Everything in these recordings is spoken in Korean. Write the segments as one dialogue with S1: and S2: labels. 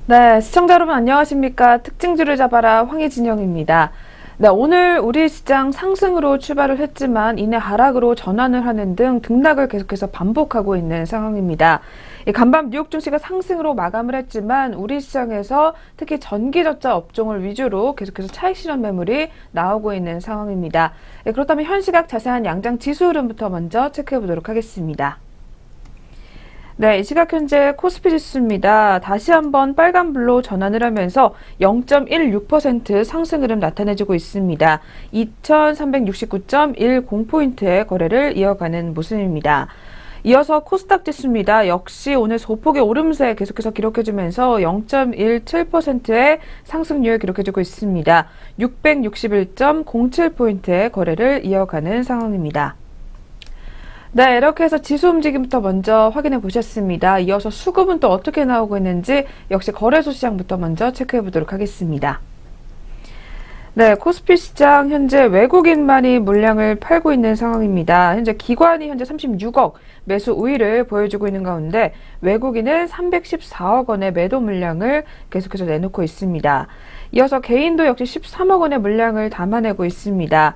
S1: 네, 시청자 여러분 안녕하십니까? 특징주를 잡아라 황희진영입니다. 네, 오늘 우리 시장 상승으로 출발을 했지만 이내 하락으로 전환을 하는 등 등락을 계속해서 반복하고 있는 상황입니다. 간밤 뉴욕 증시가 상승으로 마감을 했지만 우리 시장에서 특히 전기전자 업종을 위주로 계속해서 차익 실현 매물이 나오고 있는 상황입니다. 그렇다면 현 시각 자세한 양장 지수 흐름부터 먼저 체크해 보도록 하겠습니다. 네, 이 시각 현재 코스피 지수입니다. 다시 한번 빨간불로 전환을 하면서 0.16% 상승 흐름 나타내주고 있습니다. 2369.10포인트의 거래를 이어가는 모습입니다. 이어서 코스닥 지수입니다. 역시 오늘 소폭의 오름세 계속해서 기록해주면서 0.17%의 상승률 기록해주고 있습니다. 661.07포인트의 거래를 이어가는 상황입니다. 네, 이렇게 해서 지수 움직임부터 먼저 확인해 보셨습니다. 이어서 수급은 또 어떻게 나오고 있는지 역시 거래소 시장부터 먼저 체크해 보도록 하겠습니다. 네, 코스피 시장 현재 외국인만이 물량을 팔고 있는 상황입니다. 현재 기관이 현재 36억 매수 우위를 보여주고 있는 가운데 외국인은 314억 원의 매도 물량을 계속해서 내놓고 있습니다. 이어서 개인도 역시 13억 원의 물량을 담아내고 있습니다.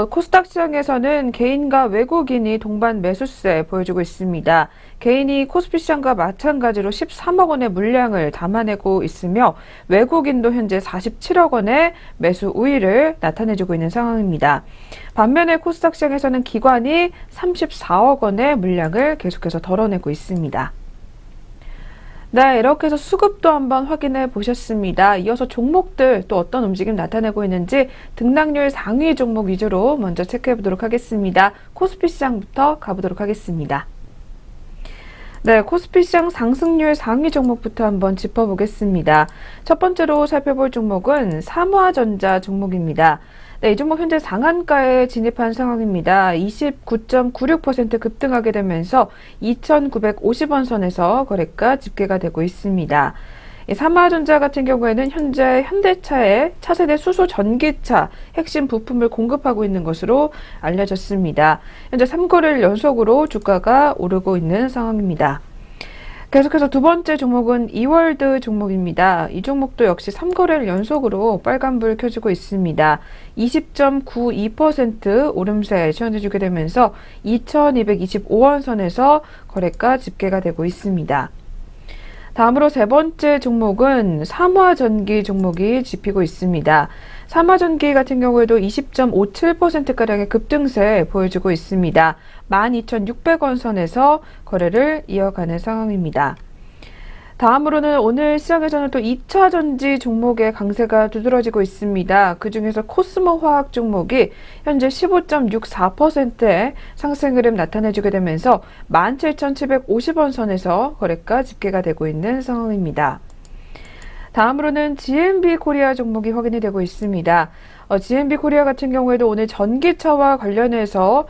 S1: 코스닥 시장에서는 개인과 외국인이 동반 매수세 보여주고 있습니다. 개인이 코스피 시장과 마찬가지로 13억 원의 물량을 담아내고 있으며 외국인도 현재 47억 원의 매수 우위를 나타내주고 있는 상황입니다. 반면에 코스닥 시장에서는 기관이 34억 원의 물량을 계속해서 덜어내고 있습니다. 네, 이렇게 해서 수급도 한번 확인해 보셨습니다. 이어서 종목들 또 어떤 움직임 나타내고 있는지 등락률 상위 종목 위주로 먼저 체크해 보도록 하겠습니다. 코스피 시장부터 가보도록 하겠습니다. 네, 코스피 시장 상승률 상위 종목부터 한번 짚어보겠습니다. 첫 번째로 살펴볼 종목은 삼화전자 종목입니다. 네, 이 종목 현재 상한가에 진입한 상황입니다. 29.96% 급등하게 되면서 2,950원 선에서 거래가 집계가 되고 있습니다. 삼화전자 같은 경우에는 현재 현대차의 차세대 수소 전기차 핵심 부품을 공급하고 있는 것으로 알려졌습니다. 현재 3거래일 연속으로 주가가 오르고 있는 상황입니다. 계속해서 두 번째 종목은 이월드 종목입니다. 이 종목도 역시 3거래일 연속으로 빨간불 켜지고 있습니다. 20.92% 오름세 시현해주게 되면서 2,225원 선에서 거래가 집계가 되고 있습니다. 다음으로 세 번째 종목은 삼화전기 종목이 집히고 있습니다. 삼화전기 같은 경우에도 20.57%가량의 급등세 보여주고 있습니다. 12,600원 선에서 거래를 이어가는 상황입니다. 다음으로는 오늘 시장에서는 또 2차 전지 종목의 강세가 두드러지고 있습니다. 그 중에서 코스모 화학 종목이 현재 15.64%의 상승 흐름 나타내주게 되면서 17,750원 선에서 거래가 집계가 되고 있는 상황입니다. 다음으로는 GMB 코리아 종목이 확인이 되고 있습니다. GMB 코리아 같은 경우에도 오늘 전기차와 관련해서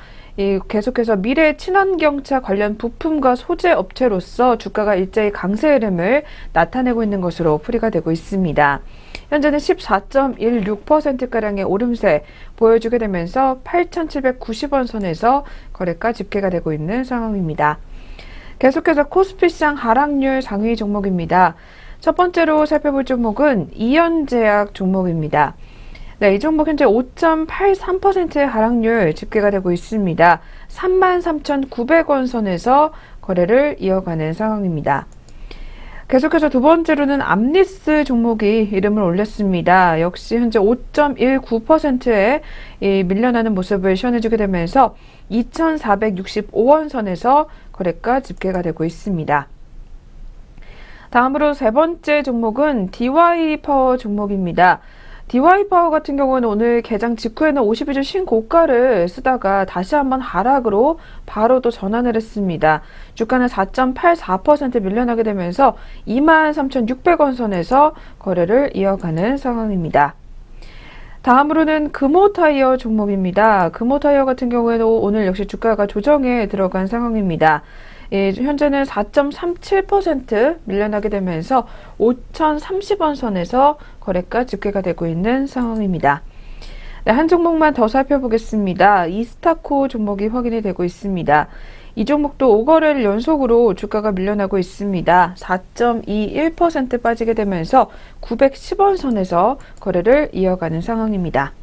S1: 계속해서 미래 친환경차 관련 부품과 소재 업체로서 주가가 일제히 강세 흐름을 나타내고 있는 것으로 풀이가 되고 있습니다. 현재는 14.16%가량의 오름세 보여주게 되면서 8,790원 선에서 거래가 집계가 되고 있는 상황입니다. 계속해서 코스피 시장 하락률 상위 종목입니다. 첫 번째로 살펴볼 종목은 이연제약 종목입니다. 네, 이 종목 현재 5.83%의 하락률 집계가 되고 있습니다. 33,900원 선에서 거래를 이어가는 상황입니다. 계속해서 두 번째로는 암리스 종목이 이름을 올렸습니다. 역시 현재 5.19%의 밀려나는 모습을 시현해주게 되면서 2,465원 선에서 거래가 집계가 되고 있습니다. 다음으로 세 번째 종목은 DY파워 종목입니다. DY파워 같은 경우는 오늘 개장 직후에는 52주 신고가를 쓰다가 다시 한번 하락으로 바로 또 전환을 했습니다. 주가는 4.84% 밀려나게 되면서 23,600원 선에서 거래를 이어가는 상황입니다. 다음으로는 금호타이어 종목입니다. 금호타이어 같은 경우에도 오늘 역시 주가가 조정에 들어간 상황입니다. 현재는 4.37% 밀려나게 되면서 5,030원 선에서 거래가 집계가 되고 있는 상황입니다. 네, 한 종목만 더 살펴보겠습니다. 이스타코 종목이 확인이 되고 있습니다. 이 종목도 5거래일 연속으로 주가가 밀려나고 있습니다. 4.21% 빠지게 되면서 910원 선에서 거래를 이어가는 상황입니다.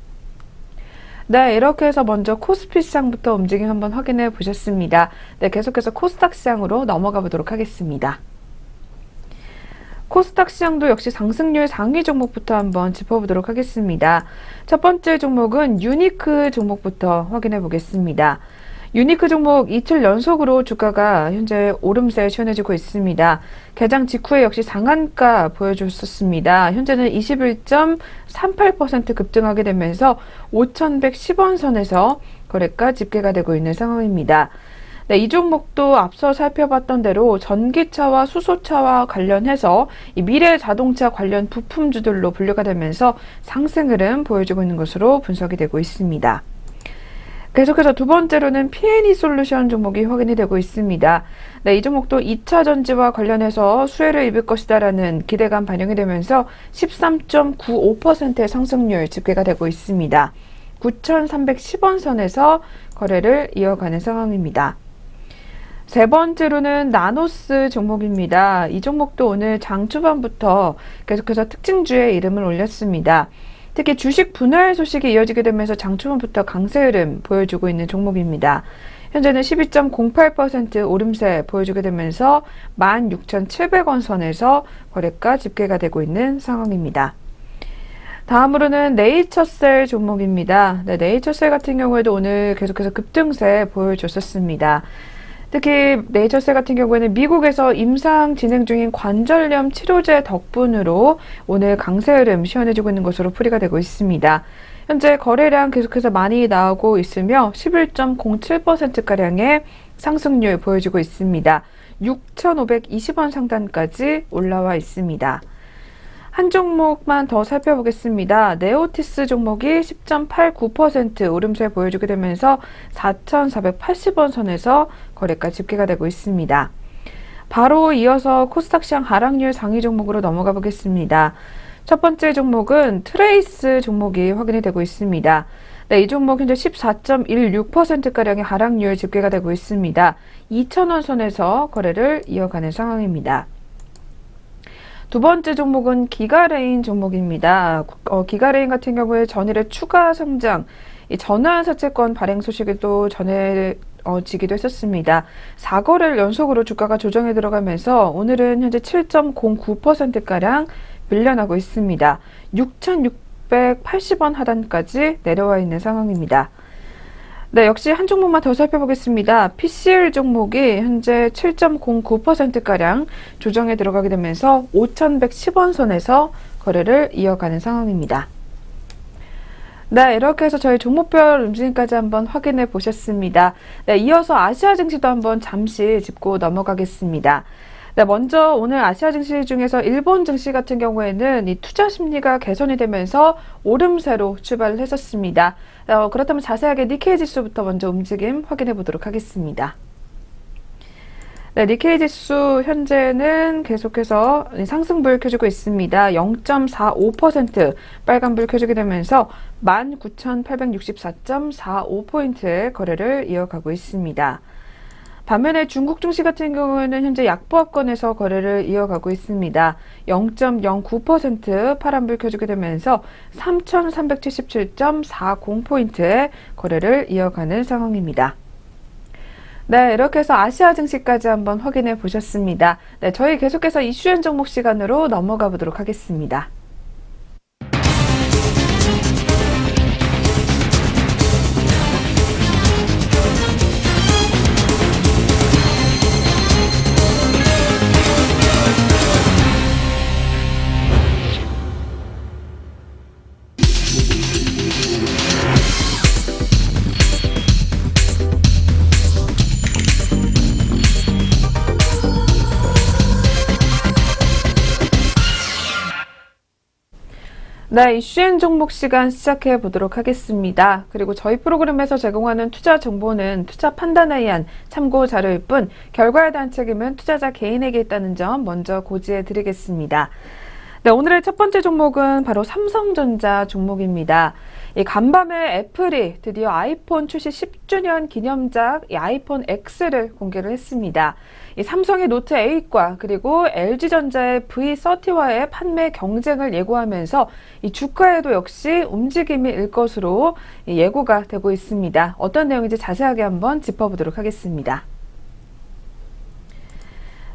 S1: 네, 이렇게 해서 먼저 코스피 시장부터 움직임 한번 확인해 보셨습니다. 네, 계속해서 코스닥 시장으로 넘어가 보도록 하겠습니다. 코스닥 시장도 역시 상승률 상위 종목부터 한번 짚어보도록 하겠습니다. 첫 번째 종목은 유니크 종목부터 확인해 보겠습니다. 유니크 종목 이틀 연속으로 주가가 현재 오름세에 시원해지고 있습니다. 개장 직후에 역시 상한가 보여줬었습니다. 현재는 21.38% 급등하게 되면서 5,110원 선에서 거래가 집계가 되고 있는 상황입니다. 네, 이 종목도 앞서 살펴봤던 대로 전기차와 수소차와 관련해서 이 미래 자동차 관련 부품주들로 분류가 되면서 상승 흐름 보여주고 있는 것으로 분석이 되고 있습니다. 계속해서 두 번째로는 P&E 솔루션 종목이 확인이 되고 있습니다. 네, 이 종목도 2차 전지와 관련해서 수혜를 입을 것이다라는 기대감 반영이 되면서 13.95%의 상승률 집계가 되고 있습니다. 9,310원 선에서 거래를 이어가는 상황입니다. 세 번째로는 나노스 종목입니다. 이 종목도 오늘 장 초반부터 계속해서 특징주의 이름을 올렸습니다. 특히 주식 분할 소식이 이어지게 되면서 장 초반부터 강세 흐름 보여주고 있는 종목입니다. 현재는 12.08% 오름세 보여주게 되면서 16,700원 선에서 거래가 집계가 되고 있는 상황입니다. 다음으로는 네이처셀 종목입니다. 네, 네이처셀 같은 경우에도 오늘 계속해서 급등세 보여줬었습니다. 특히 네이처셀 같은 경우에는 미국에서 임상 진행 중인 관절염 치료제 덕분으로 오늘 강세 흐름 시원해지고 있는 것으로 풀이가 되고 있습니다. 현재 거래량 계속해서 많이 나오고 있으며 11.07%가량의 상승률 보여주고 있습니다. 6,520원 상단까지 올라와 있습니다. 한 종목만 더 살펴보겠습니다. 네오티스 종목이 10.89% 오름세 보여주게 되면서 4,480원 선에서 거래가 집계가 되고 있습니다. 바로 이어서 코스닥 시장 하락률 상위 종목으로 넘어가 보겠습니다. 첫 번째 종목은 트레이스 종목이 확인이 되고 있습니다. 네, 이 종목 현재 14.16%가량의 하락률 집계가 되고 있습니다. 2,000원 선에서 거래를 이어가는 상황입니다. 두 번째 종목은 기가레인 종목입니다. 기가레인 같은 경우에 전일에 추가 상장, 이 전환사채권 발행 소식도 전해지기도 했었습니다. 4거래를 연속으로 주가가 조정에 들어가면서 오늘은 현재 7.09%가량 밀려나고 있습니다. 6,680원 하단까지 내려와 있는 상황입니다. 네, 역시 한 종목만 더 살펴보겠습니다. PCL 종목이 현재 7.09%가량 조정에 들어가게 되면서 5,110원 선에서 거래를 이어가는 상황입니다. 네, 이렇게 해서 저희 종목별 움직임까지 한번 확인해 보셨습니다. 네, 이어서 아시아 증시도 한번 잠시 짚고 넘어가겠습니다. 네, 먼저 오늘 아시아 증시 중에서 일본 증시 같은 경우에는 이 투자 심리가 개선이 되면서 오름세로 출발을 했었습니다. 그렇다면 자세하게 니케이 지수부터 먼저 움직임 확인해 보도록 하겠습니다. 네, 니케이 지수 현재는 계속해서 상승불 켜주고 있습니다. 0.45% 빨간불 켜주게 되면서 19,864.45포인트의 거래를 이어가고 있습니다. 반면에 중국 증시 같은 경우에는 현재 약보합권에서 거래를 이어가고 있습니다. 0.09% 파란불 켜주게 되면서 3,377.40포인트의 거래를 이어가는 상황입니다. 네, 이렇게 해서 아시아 증시까지 한번 확인해 보셨습니다. 네, 저희 계속해서 이슈엔 종목 시간으로 넘어가 보도록 하겠습니다. 네, 이슈엔 종목 시간 시작해 보도록 하겠습니다. 그리고 저희 프로그램에서 제공하는 투자 정보는 투자 판단에 의한 참고 자료일 뿐 결과에 대한 책임은 투자자 개인에게 있다는 점 먼저 고지해 드리겠습니다. 네, 오늘의 첫 번째 종목은 바로 삼성전자 종목입니다. 이 간밤에 애플이 드디어 아이폰 출시 10주년 기념작 이 아이폰 X를 공개를 했습니다. 이 삼성의 노트 8과 그리고 LG전자의 V30와의 판매 경쟁을 예고하면서 이 주가에도 역시 움직임이 일 것으로 예고가 되고 있습니다. 어떤 내용인지 자세하게 한번 짚어보도록 하겠습니다.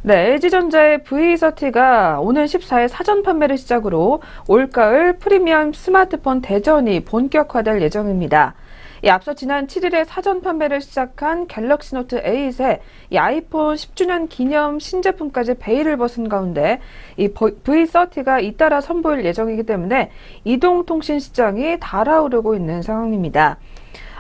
S1: 네, LG전자의 V30가 오는 14일 사전 판매를 시작으로 올가을 프리미엄 스마트폰 대전이 본격화될 예정입니다. 앞서 지난 7일에 사전 판매를 시작한 갤럭시 노트 8에 이 아이폰 10주년 기념 신제품까지 베일을 벗은 가운데 이 V30가 잇따라 선보일 예정이기 때문에 이동통신 시장이 달아오르고 있는 상황입니다.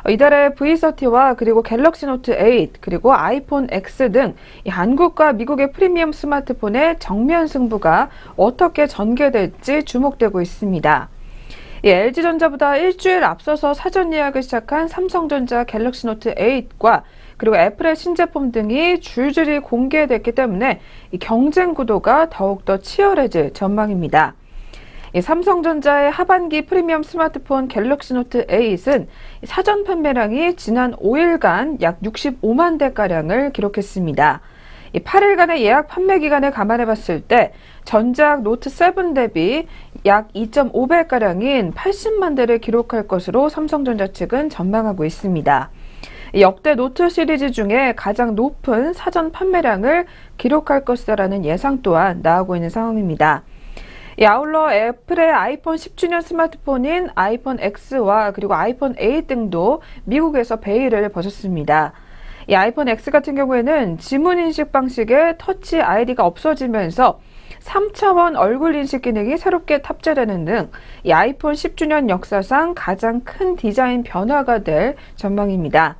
S1: 이달에 V30와 그리고 갤럭시 노트 8 그리고 아이폰 X 등 한국과 미국의 프리미엄 스마트폰의 정면 승부가 어떻게 전개될지 주목되고 있습니다. LG전자보다 일주일 앞서서 사전 예약을 시작한 삼성전자 갤럭시 노트 8과 그리고 애플의 신제품 등이 줄줄이 공개됐기 때문에 경쟁 구도가 더욱더 치열해질 전망입니다. 삼성전자의 하반기 프리미엄 스마트폰 갤럭시 노트 8은 사전 판매량이 지난 5일간 약 65만 대가량을 기록했습니다. 8일간의 예약 판매 기간을 감안해 봤을 때 전작 노트 7 대비 약 2.5배가량인 80만 대를 기록할 것으로 삼성전자 측은 전망하고 있습니다. 역대 노트 시리즈 중에 가장 높은 사전 판매량을 기록할 것이라는 예상 또한 나오고 있는 상황입니다. 아울러 애플의 아이폰 10주년 스마트폰인 아이폰 X와 그리고 아이폰 8 등도 미국에서 베일을 벗었습니다. 이 아이폰 X 같은 경우에는 지문 인식 방식의 터치 아이디가 없어지면서 3차원 얼굴 인식 기능이 새롭게 탑재되는 등 이 아이폰 10주년 역사상 가장 큰 디자인 변화가 될 전망입니다.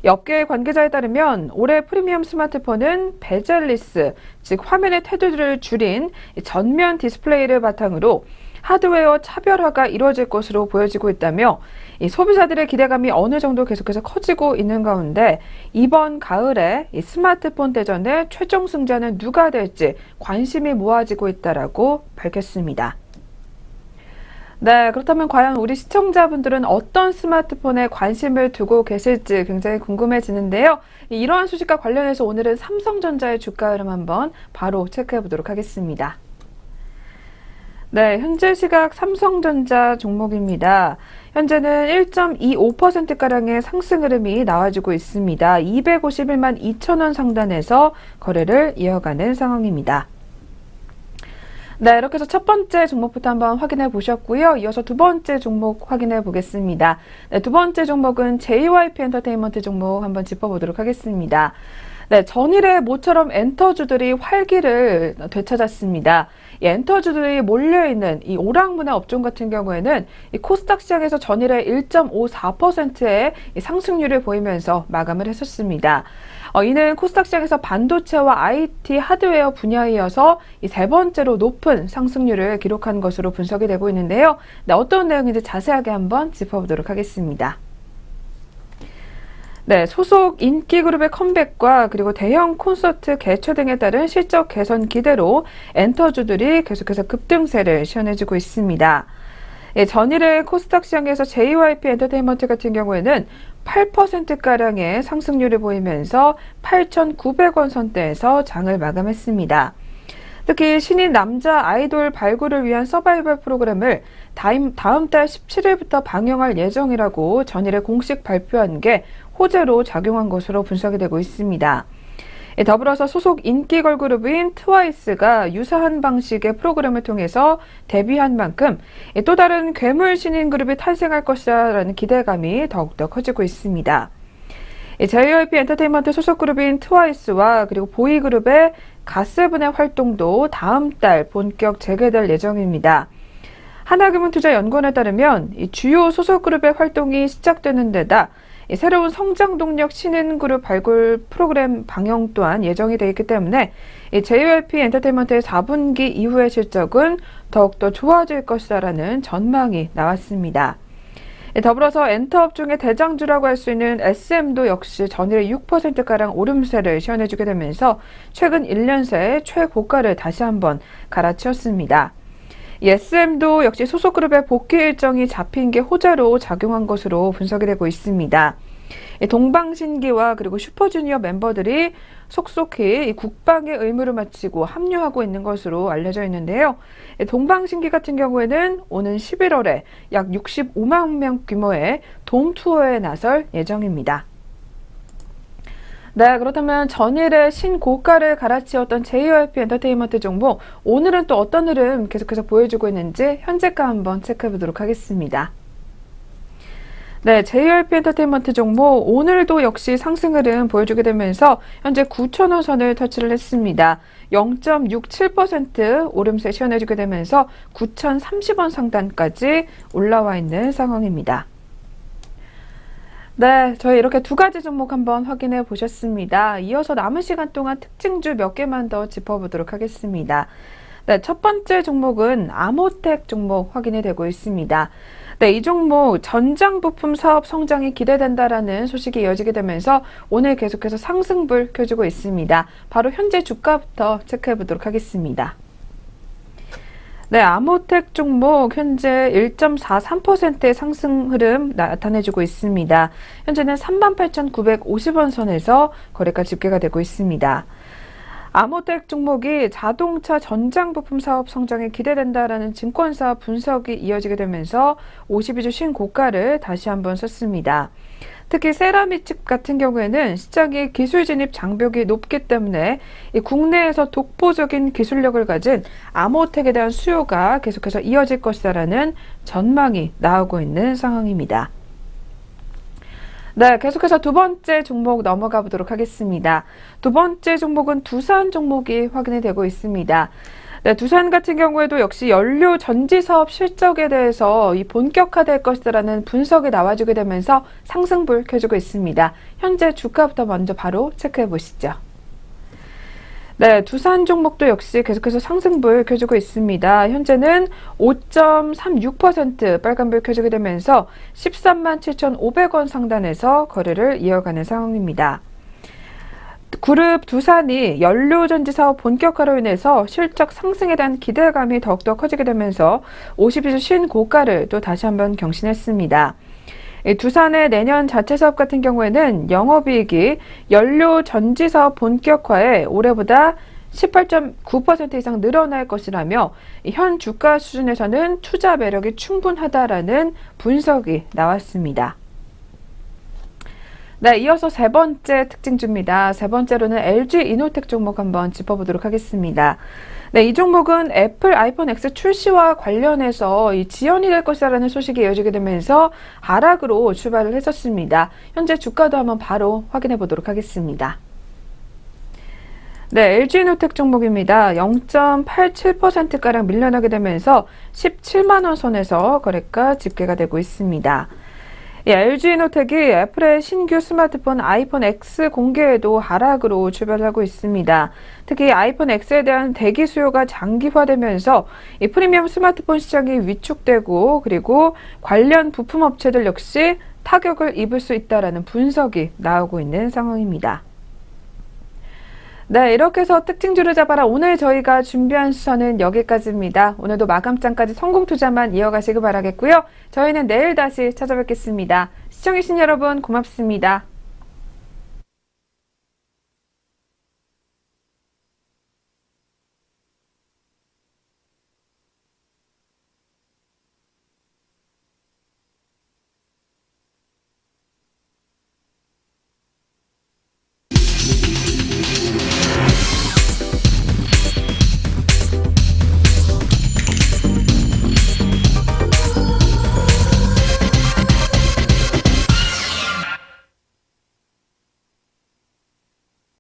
S1: 업계 관계자에 따르면 올해 프리미엄 스마트폰은 베젤리스, 즉 화면의 테두리를 줄인 전면 디스플레이를 바탕으로 하드웨어 차별화가 이루어질 것으로 보여지고 있다며 이 소비자들의 기대감이 어느 정도 계속해서 커지고 있는 가운데 이번 가을에 이 스마트폰 대전의 최종 승자는 누가 될지 관심이 모아지고 있다라고 밝혔습니다. 네, 그렇다면 과연 우리 시청자분들은 어떤 스마트폰에 관심을 두고 계실지 굉장히 궁금해지는데요. 이러한 소식과 관련해서 오늘은 삼성전자의 주가 흐름 한번 바로 체크해 보도록 하겠습니다. 네, 현재 시각 삼성전자 종목입니다. 현재는 1.25%가량의 상승 흐름이 나와주고 있습니다. 251만 2천원 상단에서 거래를 이어가는 상황입니다. 네, 이렇게 해서 첫 번째 종목부터 한번 확인해 보셨고요. 이어서 두 번째 종목 확인해 보겠습니다. 네, 두 번째 종목은 JYP 엔터테인먼트 종목 한번 짚어보도록 하겠습니다. 네, 전일에 모처럼 엔터주들이 활기를 되찾았습니다. 이 엔터주들이 몰려있는 이 오락문화 업종 같은 경우에는 이 코스닥 시장에서 전일에 1.54%의 상승률을 보이면서 마감을 했었습니다. 이는 코스닥 시장에서 반도체와 IT 하드웨어 분야에 이어서 이 세 번째로 높은 상승률을 기록한 것으로 분석이 되고 있는데요. 네, 어떤 내용인지 자세하게 한번 짚어보도록 하겠습니다. 네, 소속 인기그룹의 컴백과 그리고 대형 콘서트 개최 등에 따른 실적 개선 기대로 엔터주들이 계속해서 급등세를 시현해주고 있습니다. 전일의 코스닥 시장에서 JYP 엔터테인먼트 같은 경우에는 8%가량의 상승률을 보이면서 8,900원 선대에서 장을 마감했습니다. 특히 신인 남자 아이돌 발굴을 위한 서바이벌 프로그램을 다음 달 17일부터 방영할 예정이라고 전일에 공식 발표한 게 호재로 작용한 것으로 분석이 되고 있습니다. 더불어서 소속 인기 걸그룹인 트와이스가 유사한 방식의 프로그램을 통해서 데뷔한 만큼 또 다른 괴물 신인 그룹이 탄생할 것이라는 기대감이 더욱더 커지고 있습니다. JYP 엔터테인먼트 소속 그룹인 트와이스와 그리고 보이그룹의 갓세븐의 활동도 다음 달 본격 재개될 예정입니다. 하나금융투자연구원에 따르면 이 주요 소속 그룹의 활동이 시작되는 데다 새로운 성장 동력 신인 그룹 발굴 프로그램 방영 또한 예정이 되어 있기 때문에 JYP 엔터테인먼트의 4분기 이후의 실적은 더욱더 좋아질 것이라는 전망이 나왔습니다. 더불어서 엔터 업종의 대장주라고 할 수 있는 SM도 역시 전일에 6%가량 오름세를 시현해주게 되면서 최근 1년 새 최고가를 다시 한번 갈아치웠습니다. SM도 역시 소속 그룹의 복귀 일정이 잡힌 게 호재로 작용한 것으로 분석이 되고 있습니다. 동방신기와 그리고 슈퍼주니어 멤버들이 속속히 국방의 의무를 마치고 합류하고 있는 것으로 알려져 있는데요. 동방신기 같은 경우에는 오는 11월에 약 65만 명 규모의 돔 투어에 나설 예정입니다. 네, 그렇다면 전일에 신고가를 갈아치웠던 JYP 엔터테인먼트 종목, 오늘은 또 어떤 흐름 계속해서 보여주고 있는지 현재가 한번 체크해 보도록 하겠습니다. 네, JYP 엔터테인먼트 종목 오늘도 역시 상승 흐름 보여주게 되면서 현재 9,000원 선을 터치를 했습니다. 0.67% 오름세 시원해주게 되면서 9,030원 상단까지 올라와 있는 상황입니다. 네, 저희 이렇게 두 가지 종목 한번 확인해 보셨습니다. 이어서 남은 시간 동안 특징주 몇 개만 더 짚어보도록 하겠습니다. 네, 첫 번째 종목은 아모텍 종목 확인이 되고 있습니다. 네, 이 종목 전장 부품 사업 성장이 기대된다라는 소식이 이어지게 되면서 오늘 계속해서 상승불 켜주고 있습니다. 바로 현재 주가부터 체크해 보도록 하겠습니다. 네, 아모텍 종목 현재 1.43%의 상승 흐름 나타내주고 있습니다. 현재는 38,950원 선에서 거래가 집계가 되고 있습니다. 아모텍 종목이 자동차 전장 부품 사업 성장에 기대된다라는 증권사 분석이 이어지게 되면서 52주 신고가를 다시 한번 썼습니다. 특히 세라믹 같은 경우에는 시장의 기술 진입 장벽이 높기 때문에 국내에서 독보적인 기술력을 가진 아모텍에 대한 수요가 계속해서 이어질 것이라는 전망이 나오고 있는 상황입니다. 네, 계속해서 두 번째 종목 넘어가 보도록 하겠습니다. 두 번째 종목은 두산 종목이 확인이 되고 있습니다. 네, 두산 같은 경우에도 역시 연료 전지 사업 실적에 대해서 본격화될 것이라는 분석이 나와주게 되면서 상승불 켜주고 있습니다. 현재 주가부터 먼저 바로 체크해 보시죠. 네, 두산 종목도 역시 계속해서 상승불 켜주고 있습니다. 현재는 5.36% 빨간불 켜주게 되면서 13만 7,500원 상단에서 거래를 이어가는 상황입니다. 그룹 두산이 연료전지 사업 본격화로 인해서 실적 상승에 대한 기대감이 더욱더 커지게 되면서 52주 신고가를 또 다시 한번 경신했습니다. 두산의 내년 자체 사업 같은 경우에는 영업이익이 연료전지 사업 본격화에 올해보다 18.9% 이상 늘어날 것이라며 현 주가 수준에서는 투자 매력이 충분하다라는 분석이 나왔습니다. 네, 이어서 세 번째 특징주입니다. 세 번째로는 LG 이노텍 종목 한번 짚어보도록 하겠습니다. 네, 이 종목은 애플 아이폰 X 출시와 관련해서 지연이 될 것이라는 소식이 이어지게 되면서 하락으로 출발을 했었습니다. 현재 주가도 한번 바로 확인해 보도록 하겠습니다. 네, LG이노텍 종목입니다. 0.87%가량 밀려나게 되면서 17만원 선에서 거래가 집계가 되고 있습니다. LG이노텍이 애플의 신규 스마트폰 아이폰 X 공개에도 하락으로 출발하고 있습니다. 특히 아이폰 X에 대한 대기 수요가 장기화되면서 이 프리미엄 스마트폰 시장이 위축되고 그리고 관련 부품 업체들 역시 타격을 입을 수 있다는 분석이 나오고 있는 상황입니다. 네, 이렇게 해서 특징주를 잡아라. 오늘 저희가 준비한 수선은 여기까지입니다. 오늘도 마감장까지 성공 투자만 이어가시길 바라겠고요. 저희는 내일 다시 찾아뵙겠습니다. 시청해주신 여러분 고맙습니다.